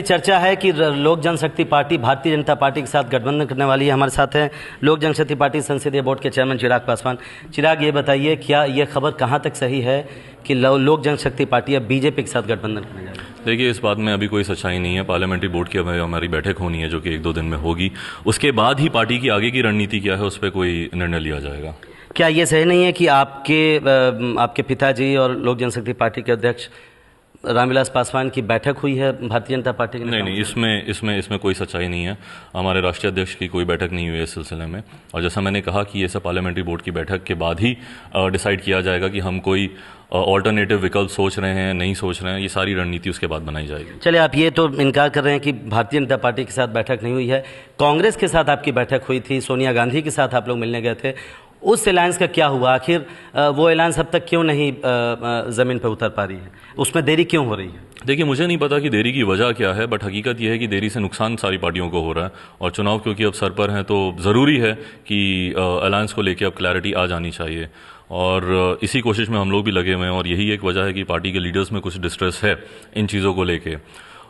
चर्चा है कि लोक जनशक्ति पार्टी भारतीय जनता पार्टी के साथ गठबंधन करने वाली है। हमारे साथ हैं लोक जनशक्ति पार्टी संसदीय बोर्ड के चेयरमैन चिराग पासवान। चिराग, ये बताइए, क्या ये खबर कहाँ तक सही है कि लोक जनशक्ति पार्टी अब बीजेपी के साथ गठबंधन करने जा रही है? देखिए, इस बात में अभी कोई सच्चाई नहीं है। पार्लियामेंट्री बोर्ड की हमारी बैठक होनी है, जो कि 1-2 दिन में होगी। उसके बाद ही पार्टी की आगे की रणनीति क्या है, उस पर कोई निर्णय लिया जाएगा। क्या ये सही नहीं है कि आपके पिताजी और लोक जनशक्ति पार्टी के अध्यक्ष रामविलास पासवान की बैठक हुई है भारतीय जनता पार्टी के? नहीं, इसमें कोई सच्चाई नहीं है। हमारे राष्ट्रीय अध्यक्ष की कोई बैठक नहीं हुई है इस सिलसिले में। और जैसा मैंने कहा कि ये सब पार्लियामेंट्री बोर्ड की बैठक के बाद ही डिसाइड किया जाएगा कि हम कोई ऑल्टरनेटिव विकल्प सोच रहे हैं, नहीं सोच रहे हैं। ये सारी रणनीति उसके बाद बनाई जाएगी। चलिए, आप ये तो इनकार कर रहे हैं कि भारतीय जनता पार्टी के साथ बैठक नहीं हुई है। कांग्रेस के साथ आपकी बैठक हुई थी, सोनिया गांधी के साथ आप लोग मिलने गए थे। उस अलायंस का क्या हुआ? आखिर वो अलायंस अब तक क्यों नहीं ज़मीन पर उतर पा रही है? उसमें देरी क्यों हो रही है? देखिए, मुझे नहीं पता कि देरी की वजह क्या है, बट हकीकत यह है कि देरी से नुकसान सारी पार्टियों को हो रहा है। और चुनाव क्योंकि अब सर पर हैं, तो ज़रूरी है कि अलायंस को लेकर अब क्लैरिटी आ जानी चाहिए। और इसी कोशिश में हम लोग भी लगे हुए हैं। और यही एक वजह है कि पार्टी के लीडर्स में कुछ डिस्ट्रेस है इन चीज़ों को लेके।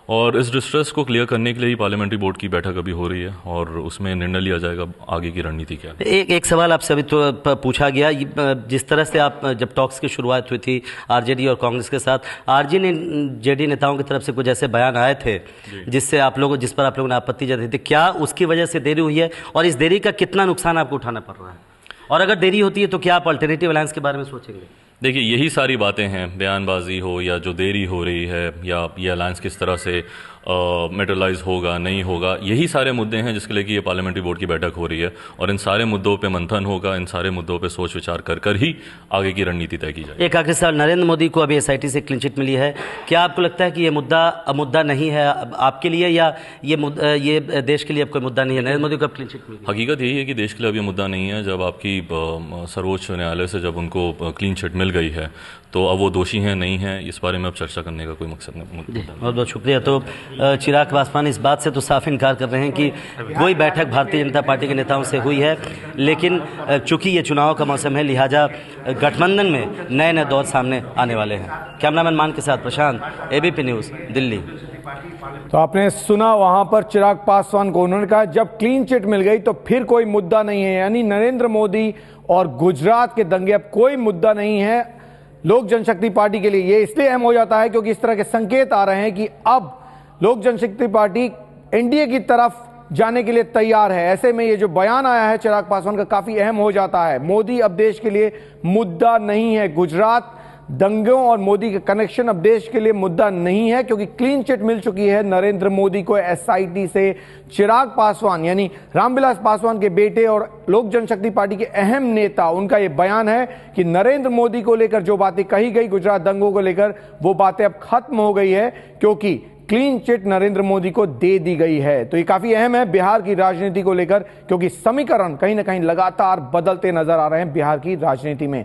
और इस डिस्ट्रेस को क्लियर करने के लिए ही पार्लियामेंट्री बोर्ड की बैठक अभी हो रही है और उसमें निर्णय लिया जाएगा आगे की रणनीति क्या है। एक सवाल आपसे अभी तो पूछा गया, जिस तरह से आप जब टॉक्स की शुरुआत हुई थी आरजेडी और कांग्रेस के साथ, जेडी नेताओं की तरफ से कुछ ऐसे बयान आए थे जिस पर आप लोगों ने आपत्ति जताई थी। क्या उसकी वजह से देरी हुई है और इस देरी का कितना नुकसान आपको उठाना पड़ रहा है? और अगर देरी होती है तो क्या आप अल्टरनेटिव अलायंस के बारे में सोचेंगे? देखिए, यही सारी बातें हैं, बयानबाजी हो या जो देरी हो रही है या ये अलायंस किस तरह से मेटरलाइज होगा, नहीं होगा, यही सारे मुद्दे हैं जिसके लिए कि ये पार्लियामेंट्री बोर्ड की बैठक हो रही है। और इन सारे मुद्दों पे मंथन होगा, इन सारे मुद्दों पे सोच विचार कर ही आगे की रणनीति तय की जाएगी। एक आखिरी सवाल, नरेंद्र मोदी को अभी एसआईटी से क्लीन चिट मिली है। क्या आपको लगता है कि ये मुद्दा नहीं है आपके लिए, या ये देश के लिए अब कोई मुद्दा नहीं है? नरेंद्र मोदी को अब क्लीन चिट मिली? हकीकत यही है कि देश के लिए अब ये मुद्दा नहीं है। जब आपकी सर्वोच्च न्यायालय से जब उनको क्लीन चिट मिल गई है, तो अब वो दोषी हैं नहीं हैं, इस बारे में अब चर्चा करने का कोई मकसद नहीं। बहुत बहुत शुक्रिया। तो चिराग पासवान इस बात से तो साफ इनकार कर रहे हैं कि कोई बैठक भारतीय जनता पार्टी के नेताओं से हुई है, लेकिन चूंकि ये चुनाव का मौसम है, लिहाजा गठबंधन में नए नए दौर सामने आने वाले हैं। कैमरामैन मान के साथ प्रशांत, एबीपी न्यूज़, दिल्ली। तो आपने सुना वहां पर चिराग पासवान को, उन्होंने कहा जब क्लीन चिट मिल गई तो फिर कोई मुद्दा नहीं है। यानी नरेंद्र मोदी और गुजरात के दंगे अब कोई मुद्दा नहीं है लोक जनशक्ति पार्टी के लिए। ये इसलिए अहम हो जाता है क्योंकि इस तरह के संकेत आ रहे हैं कि अब लोक जनशक्ति पार्टी एनडीए की तरफ जाने के लिए तैयार है। ऐसे में ये जो बयान आया है चिराग पासवान का, काफी अहम हो जाता है। मोदी अब देश के लिए मुद्दा नहीं है। गुजरात दंगों और मोदी का कनेक्शन अब देश के लिए मुद्दा नहीं है, क्योंकि क्लीन चिट मिल चुकी है नरेंद्र मोदी को एसआईटी से। चिराग पासवान यानी रामविलास पासवान के बेटे और लोक जनशक्ति पार्टी के अहम नेता, उनका यह बयान है कि नरेंद्र मोदी को लेकर जो बातें कही गई गुजरात दंगों को लेकर, वो बातें अब खत्म हो गई है, क्योंकि क्लीन चिट नरेंद्र मोदी को दे दी गई है। तो ये काफी अहम है बिहार की राजनीति को लेकर, क्योंकि समीकरण कहीं ना कहीं लगातार बदलते नजर आ रहे हैं बिहार की राजनीति में।